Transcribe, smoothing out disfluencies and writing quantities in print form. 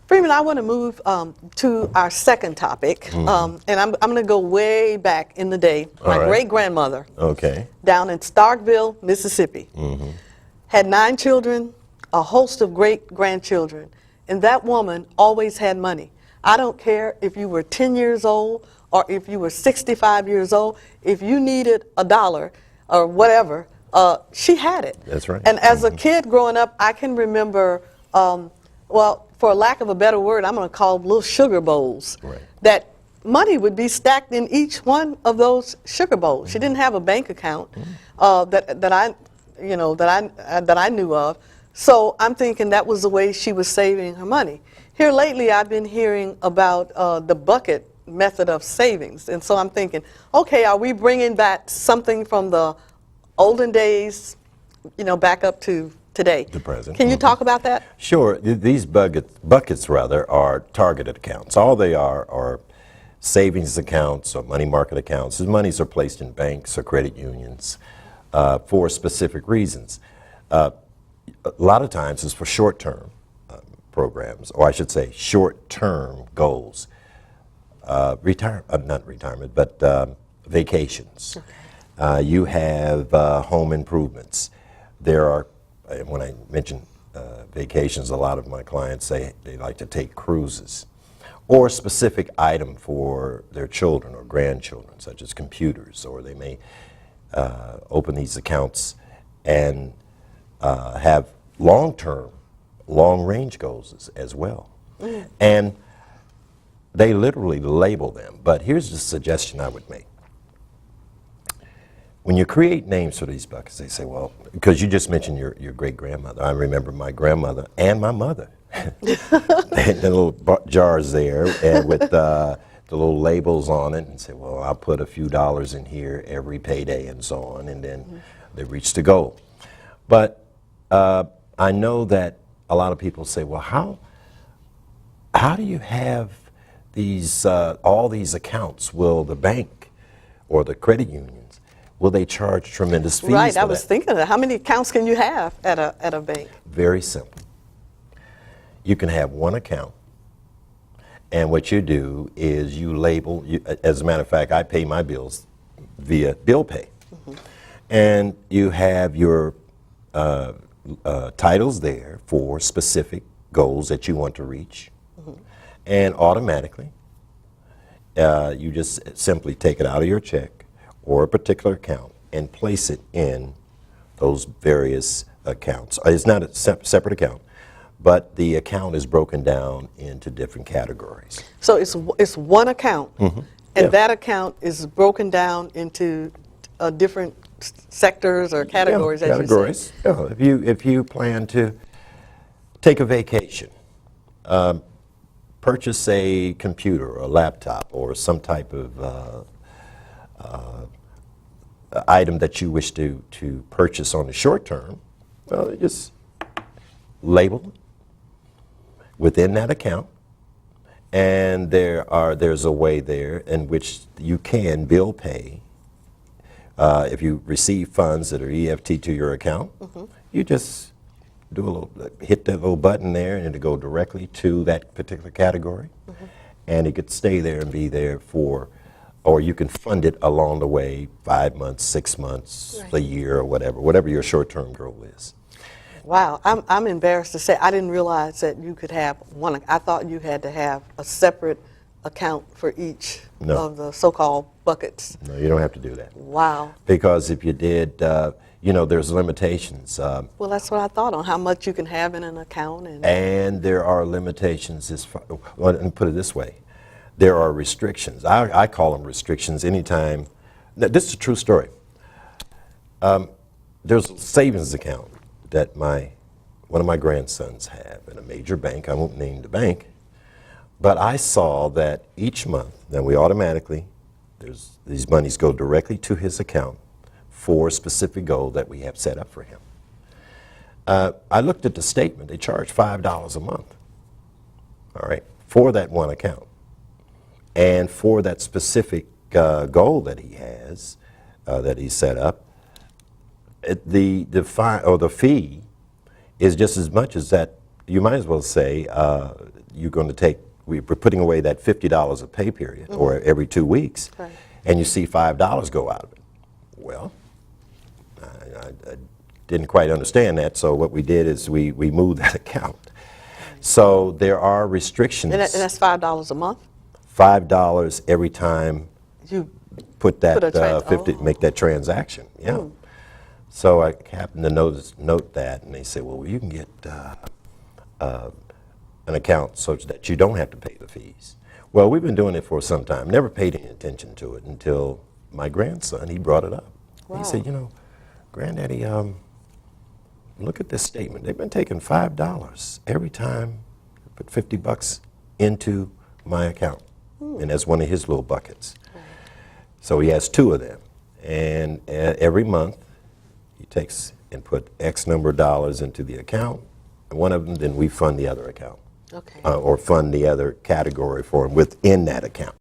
Freeman, I want to move to our second topic, and I'm going to go way back in the day. My great-grandmother, down in Starkville, Mississippi, had 9 children, a host of great-grandchildren, and that woman always had money. I don't care if you were 10 years old or if you were 65 years old, if you needed a dollar or whatever, she had it. That's right. And as a kid growing up, I can remember, well, for lack of a better word, I'm going to call them little sugar bowls. Right. That money would be stacked in each one of those sugar bowls. She didn't have a bank account that I knew of. So I'm thinking that was the way she was saving her money. Here lately, I've been hearing about the bucket method of savings, and so I'm thinking, okay, are we bringing back something from the olden days, back up to today? The present. Can you talk about that? Sure. These buckets are targeted accounts. All they are savings accounts or money market accounts. These monies are placed in banks or credit unions for specific reasons. A lot of times it's for short-term programs, or I should say short-term goals. Not retirement, but vacations. Okay. You have home improvements. There are, when I mention vacations, a lot of my clients say they like to take cruises, or a specific item for their children or grandchildren, such as computers, or they may open these accounts and have long-term, long-range goals as well. And they literally label them, but here's the suggestion I would make. When you create names for these buckets, they say, well, because you just mentioned your great-grandmother. I remember my grandmother and my mother. They had the little jars there and with the little labels on it, and say, well, I'll put a few dollars in here every payday and so on, and then they reach the goal. But I know that a lot of people say, well, how do you have these all these accounts? Will the bank or the credit unions, will they charge tremendous fees? Right, for I was thinking of that. How many accounts can you have at a bank? Very simple. You can have one account, and what you do is you label, as a matter of fact, I pay my bills via bill pay. And you have your titles there for specific goals that you want to reach. And automatically, you just simply take it out of your check or a particular account and place it in those various accounts. It's not a separate account, but the account is broken down into different categories. So it's one account, and that account is broken down into different sectors or categories, as categories. you say. Yeah, if you plan to take a vacation, purchase a computer or a laptop or some type of item that you wish to purchase on the short term, well, you just label it within that account, and there's a way there in which you can bill pay. If you receive funds that are EFT to your account, you just do hit that little button there, and it'll go directly to that particular category, and it could stay there and be there for, or you can fund it along the way, 5 months, 6 months, a year, or whatever your short-term goal is. Wow, I'm embarrassed to say I didn't realize that you could have one. I thought you had to have a separate account for each of the so-called buckets. No, you don't have to do that. Wow. Because if you did, there's limitations. Well, that's what I thought on how much you can have in an account. And there are limitations as far, let me put it this way. There are restrictions. I call them restrictions anytime. Now, this is a true story. There's a savings account that one of my grandsons have in a major bank. I won't name the bank. But I saw that each month, then we automatically, these monies go directly to his account for a specific goal that we have set up for him. I looked at the statement. They charge $5 a month, all right, for that one account. And for that specific goal that he has, that he set up, the fee is just as much as that you might as well say you're going to take, we're putting away that $50 a pay period, or every 2 weeks, Right. and you see $5 go out of it. Well, I didn't quite understand that, so what we did is we moved that account. So there are restrictions. And that's $5 a month? $5 every time You put that Put a 50, make that transaction. Yeah. So I happened to note that, and they said, well, you can get an account such that you don't have to pay the fees. Well, we've been doing it for some time. Never paid any attention to it until my grandson, he brought it up. Wow. He said, you know, Granddaddy, look at this statement. They've been taking $5 every time I put $50 into my account. And that's one of his little buckets. So he has 2 of them. And every month, he takes and put X number of dollars into the account. And one of them, then we fund the other account. Okay. Or fund the other category for him within that account.